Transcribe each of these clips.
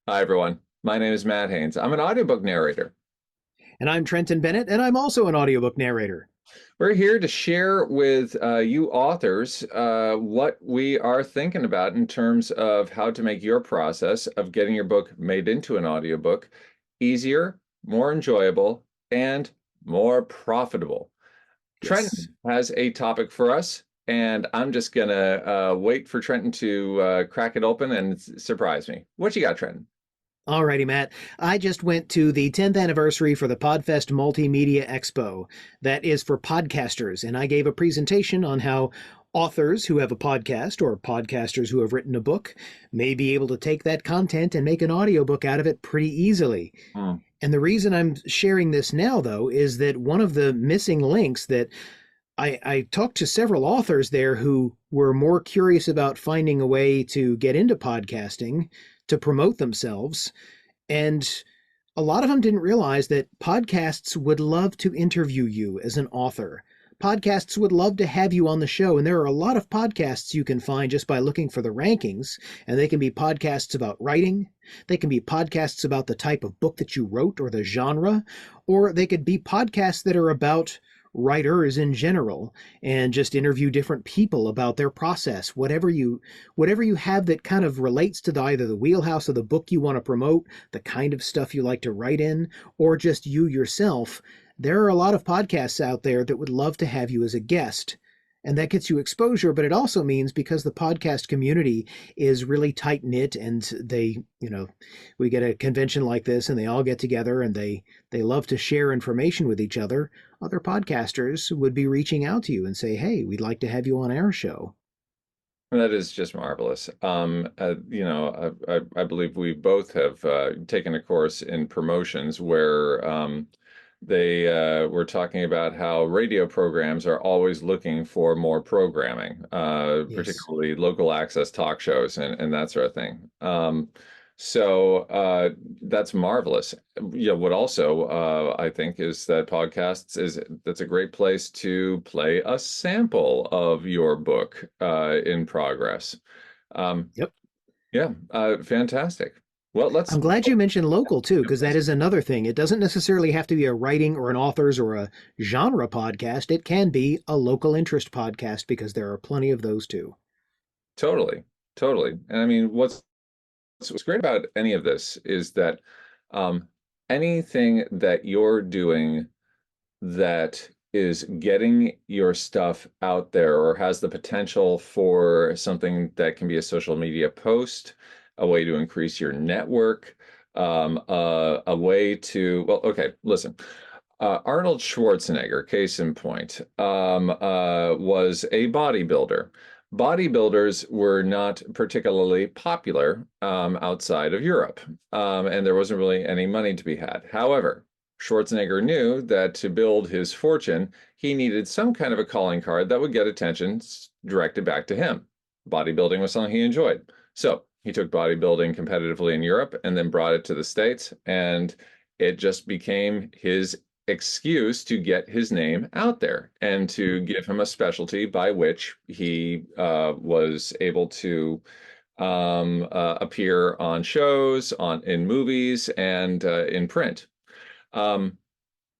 Hi, everyone. My name is Matt Haynes. I'm an audiobook narrator. And I'm Trenton Bennett, and I'm also an audiobook narrator. We're here to share with you authors what we are thinking about in terms of how to make your process of getting your book made into an audiobook easier, more enjoyable, and more profitable. Yes. Trenton has a topic for us, and I'm just going to wait for Trenton to crack it open and surprise me. What you got, Trenton? Alrighty, Matt. I just went to the 10th anniversary for the Podfest Multimedia Expo. That is for podcasters, and I gave a presentation on how authors who have a podcast or podcasters who have written a book may be able to take that content and make an audiobook out of it pretty easily. Hmm. And the reason I'm sharing this now, though, is that one of the missing links that I talked to several authors there who were more curious about finding a way to get into podcasting to promote themselves. And a lot of them didn't realize that podcasts would love to interview you as an author. Podcasts would love to have you on the show. And there are a lot of podcasts you can find just by looking for the rankings. And they can be podcasts about writing, they can be podcasts about the type of book that you wrote or the genre, or they could be podcasts that are about writers in general and just interview different people about their process. Whatever you have that kind of relates to either the wheelhouse of the book you want to promote, the kind of stuff you like to write in, or just you yourself. There are a lot of podcasts out there that would love to have you as a guest. And that gets you exposure, but it also means because the podcast community is really tight knit and we get a convention like this and they all get together and they love to share information with each other. Other podcasters would be reaching out to you and say, "Hey, we'd like to have you on our show." That is just marvelous. I believe we both have taken a course in promotions where they were talking about how radio programs are always looking for more programming, Yes. particularly local access talk shows and that sort of thing. So that's marvelous. Yeah, what also I think is that podcasts is that's a great place to play a sample of your book in progress. Um, Yep. yeah, fantastic. Well, let's. I'm glad you mentioned local too, because that is another thing. It doesn't necessarily have to be a writing or an author's or a genre podcast. It can be a local interest podcast because there are plenty of those too. Totally, totally. And I mean, what's great about any of this is that um, anything that you're doing that is getting your stuff out there or has the potential for something that can be a social media post, a way to increase your network, a way to, well, okay, listen. Arnold Schwarzenegger, case in point, was a bodybuilder. Bodybuilders were not particularly popular outside of Europe, and there wasn't really any money to be had. However, Schwarzenegger knew that to build his fortune, he needed some kind of a calling card that would get attention directed back to him. Bodybuilding was something he enjoyed. So he took bodybuilding competitively in Europe and then brought it to the States, and it just became his excuse to get his name out there and to give him a specialty by which he was able to appear on shows, on in movies, and in print. Um,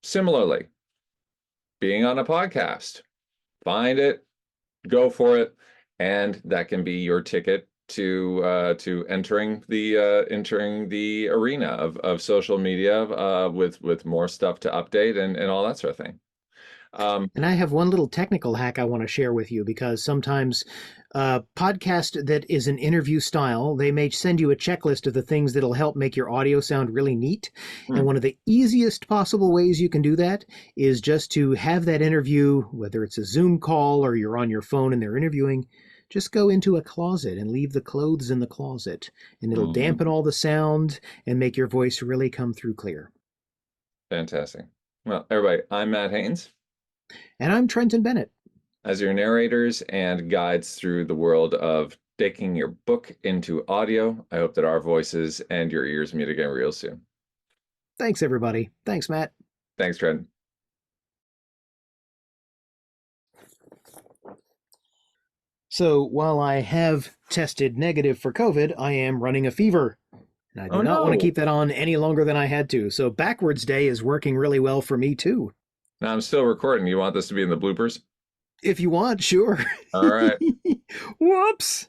Similarly, being on a podcast, find it, go for it, and that can be your ticket to entering the arena of social media with more stuff to update and all that sort of thing. Um, And I have one little technical hack I want to share with you because sometimes a podcast that is an interview style, they may send you a checklist of the things that'll help make your audio sound really neat. And hmm, one of the easiest possible ways you can do that is just to have that interview, whether it's a Zoom call or you're on your phone and they're interviewing, just go into a closet and leave the clothes in the closet. And it'll dampen hmm, all the sound and make your voice really come through clear. fantastic. Well, everybody, I'm Matt Haynes. And I'm Trenton Bennett. As your narrators and guides through the world of taking your book into audio, I hope that our voices and your ears meet again real soon. Thanks, everybody. Thanks, Matt. Thanks, Trent. So while I have tested negative for COVID, I am running a fever. And I do Oh not want to no. keep that on any longer than I had to. So backwards day is working really well for me too. Now I'm still recording. You want this to be in the bloopers? If you want, sure. All right. Whoops.